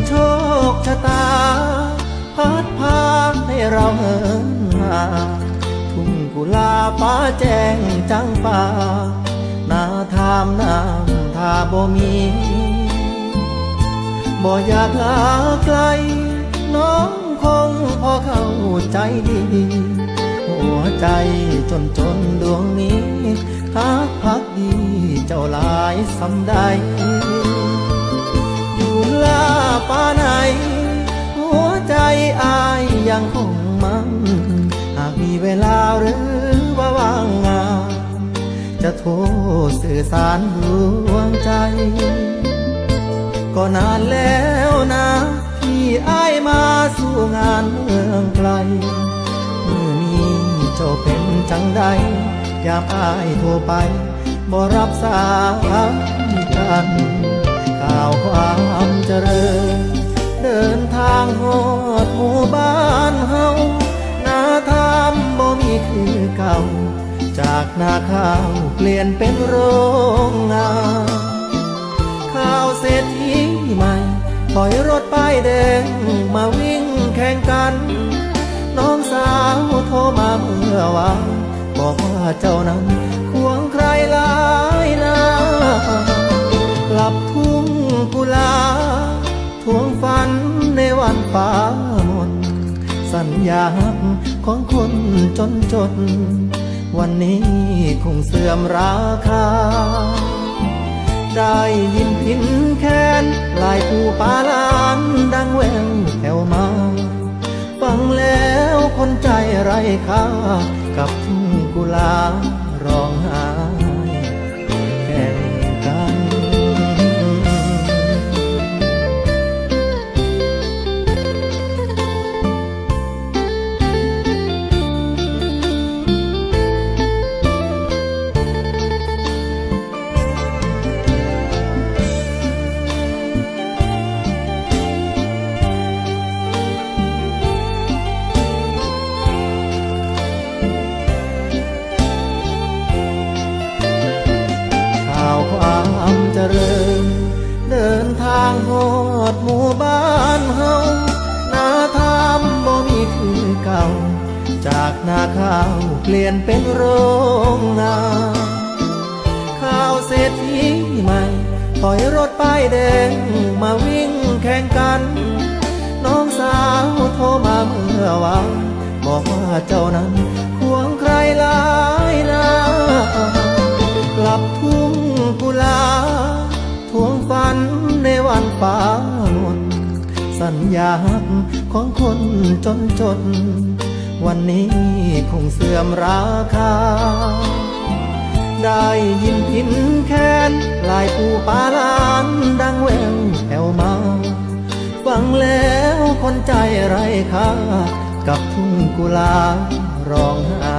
โชคชะตาพัดพาให้เราเหินห่างทุ่งกุลาฟ้าแจ้งจังป่านาทามน้ำท่าบ่มีบ่อยากลาไกลน้องคงพอเข้าใจดีหัวใจจนดวงนี้หักพักดีเจ้าหลายสำใดอยู่ลาป่าไหนหัวใจอายยังคงมันหากมีเวลาหรือว่าว่างงานจะโทรสื่อสารดวงใจก็นานแล้วนะที่อายมาสู่งานเมืองไกลมื้อนี้เจ้าเป็นจังใดยามอายโทรไปบ่รับสายกันข่าวความเจริญเดินทางฮอดหมู่บ้านเฮานาทามบ่มีคือเก่าจากนาข้าวเปลี่ยนเป็นโรงงานข้าวเศรษฐีใหม่ถอยรถป้ายแดงมาวิ่งแข่งกันน้องสาวโทรมาเมื่อวานบอกว่าเจ้านั้นควงใครหลายนากลับทุ่งกุลาทวงฝันในวันฟ้ามนสัญญาของคนจนวันนี้คงเสื่อมราคาได้ยินพินแค้นลายผู้ปาลานดังแววแผ่วมาฟังแล้วคนใจไร้ค่ากับทุ่งกุลาร้องไห้แข่งกันความเจริญเดินทางฮอดหมู่บ้านเฮานาทามบ่มีคือเก่าจากนาข้าวเปลี่ยนเป็นโรงงานข้าวเศรษฐีใหม่ถอยรถป้ายแดงมาวิ่งแข่งกันน้องสาวโทรมาเมื่อวานบอกว่าเจ้านั้นควงใครหลายนากลับทุ่งกุลาทวงฝันในวันฟ้ามนสัญญาของคนจนวันนี้คงเสื่อมราคาได้ยินพินแค้นลายผู้ปาลานดังแววแผ่วมาฟังแล้วคนใจไร้ค่ากับทุ่งกุลาร้องไห้